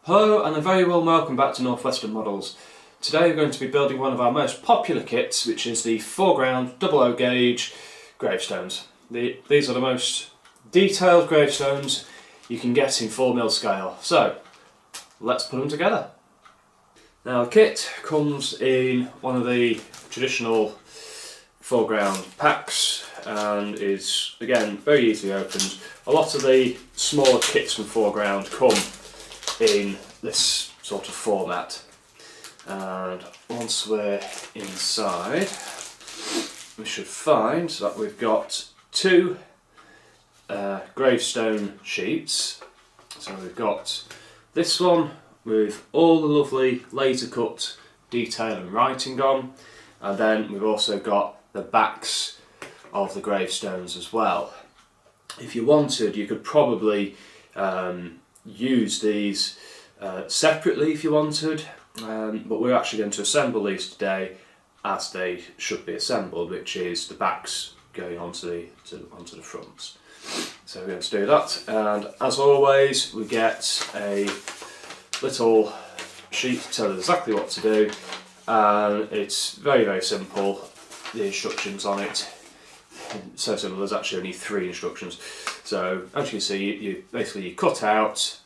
Hello and a very warm welcome back to Northwestern Models. Today we're going to be building one of our most popular kits, which is the foreground double OOgauge gravestones. These are the most detailed gravestones you can get in 4mm scale. So let's put them together. Now the kit comes in one of the traditional foreground packs and is again very easily opened. A lot of the smaller kits from foreground come in this sort of format, and once we're inside we should find that we've got two gravestone sheets. So we've got this one with all the lovely laser cut detail and writing on, and then we've also got the backs of the gravestones as well. If you wanted, you could probably use these separately if you wanted, but we're actually going to assemble these today as they should be assembled, which is the backs going onto the fronts. So we're going to do that, and as always we get a little sheet to tell us exactly what to do, and it's very simple. The instructions on it, so simple, there's actually only 3 instructions. So as you can see, you basically cut out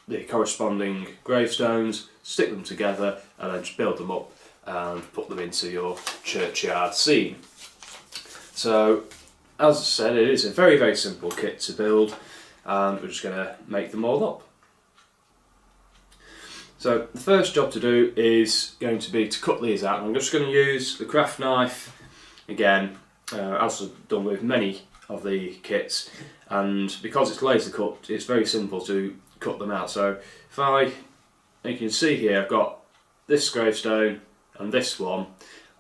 the corresponding gravestones, stick them together, and then just build them up and put them into your churchyard scene. So as I said, it is a very simple kit to build, and we're just going to make them all up. So the first job to do is going to be to cut these out. I'm just going to use the craft knife again, as I've done with many of the kits, and because it's laser cut, it's very simple to cut them out. So you can see here, I've got this gravestone and this one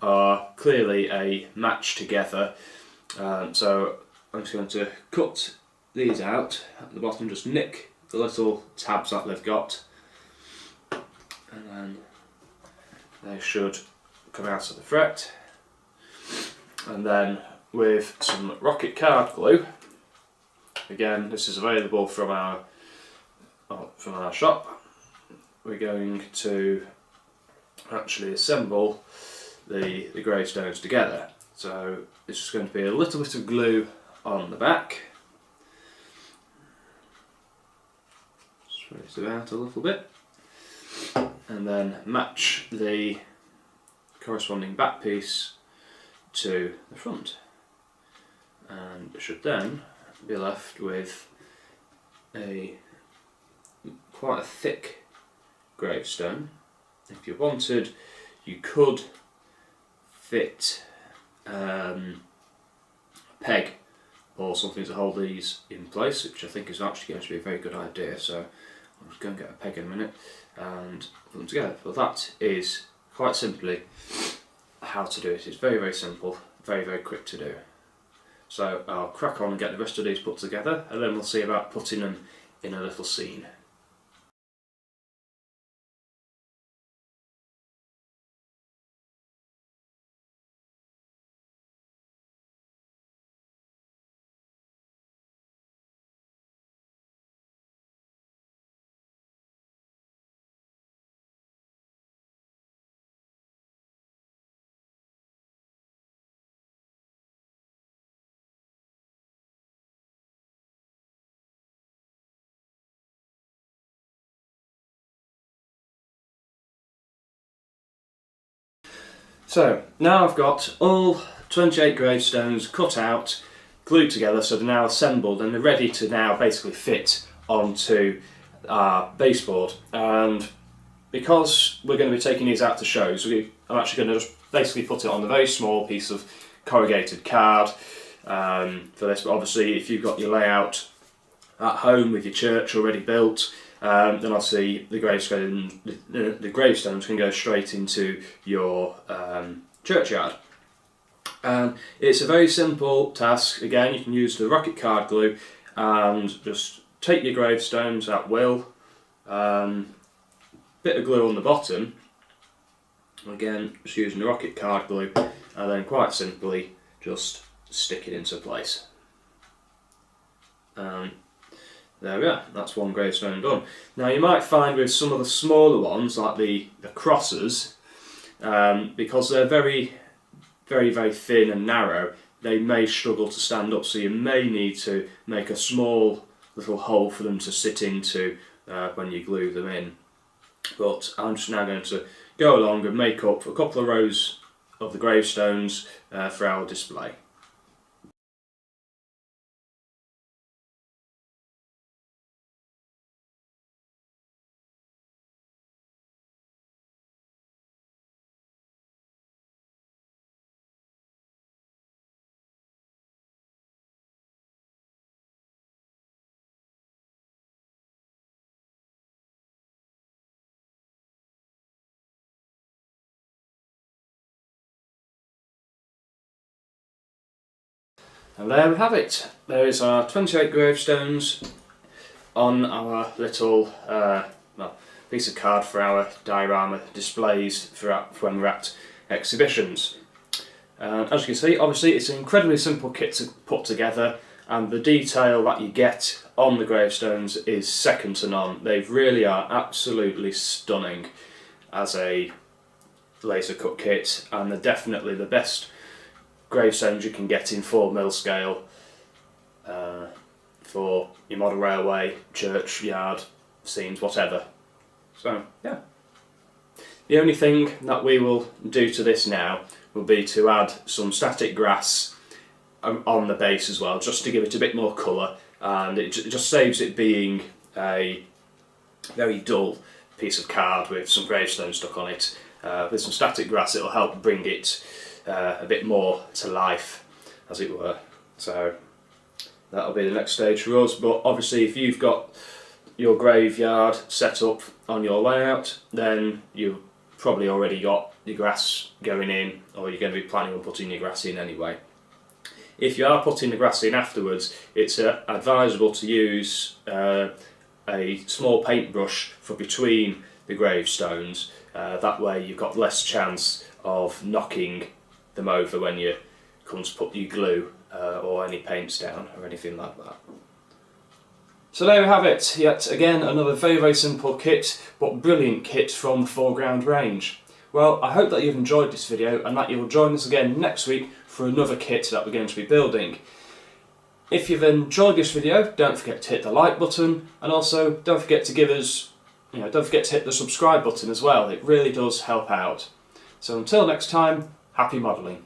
are clearly a match together. So I'm just going to cut these out at the bottom, just nick the little tabs that they've got, and then they should come out of the fret. And then with some rocket card glue, again this is available from our shop, we're going to actually assemble the gravestones together. So it's just going to be a little bit of glue on the back, spread it out a little bit, and then match the corresponding back piece to the front, and you should then be left with quite a thick gravestone. If you wanted, you could fit a peg or something to hold these in place, which I think is actually going to be a very good idea. So I'm just going to get a peg in a minute and put them together. But that is quite simply how to do it. It's very simple, very quick to do. So I'll crack on and get the rest of these put together, and then we'll see about putting them in a little scene. So now I've got all 28 gravestones cut out, glued together, so they're now assembled and they're ready to now basically fit onto our baseboard. And because we're going to be taking these out to shows, I'm actually going to just basically put it on a very small piece of corrugated card for this. But obviously if you've got your layout at home with your church already built, then obviously the gravestones can go straight into your churchyard. And it's a very simple task. Again, you can use the rocket card glue and just take your gravestones at will, bit of glue on the bottom, again just using the rocket card glue, and then quite simply just stick it into place. there we are, that's one gravestone done. Now you might find with some of the smaller ones, like the crosses, because they're very thin and narrow, they may struggle to stand up, so you may need to make a small little hole for them to sit into when you glue them in. But I'm just now going to go along and make up a couple of rows of the gravestones for our display. And there we have it. There is our 28 gravestones on our little piece of card for our diorama displays for when we're at exhibitions. As you can see, obviously it's an incredibly simple kit to put together, and the detail that you get on the gravestones is second to none. They really are absolutely stunning as a laser cut kit, and they're definitely the best gravestones you can get in 4mm scale for your model railway, church, yard, scenes, whatever. So yeah. The only thing that we will do to this now will be to add some static grass on the base as well, just to give it a bit more colour, and it just saves it being a very dull piece of card with some gravestones stuck on it. With some static grass it'll help bring it a bit more to life, as it were. So that'll be the next stage for us. But obviously if you've got your graveyard set up on your layout, then you've probably already got your grass going in, or you're going to be planning on putting your grass in anyway. If you are putting the grass in afterwards, it's advisable to use a small paintbrush for between the gravestones. That way you've got less chance of knocking them over when you come to put your glue or any paints down or anything like that. So there we have it, yet again another very simple kit, but brilliant kit from the foreground range. Well, I hope that you've enjoyed this video and that you'll join us again next week for another kit that we're going to be building. If you've enjoyed this video, don't forget to hit the like button, and also don't forget to give us, don't forget to hit the subscribe button as well. It really does help out. So until next time, happy modelling.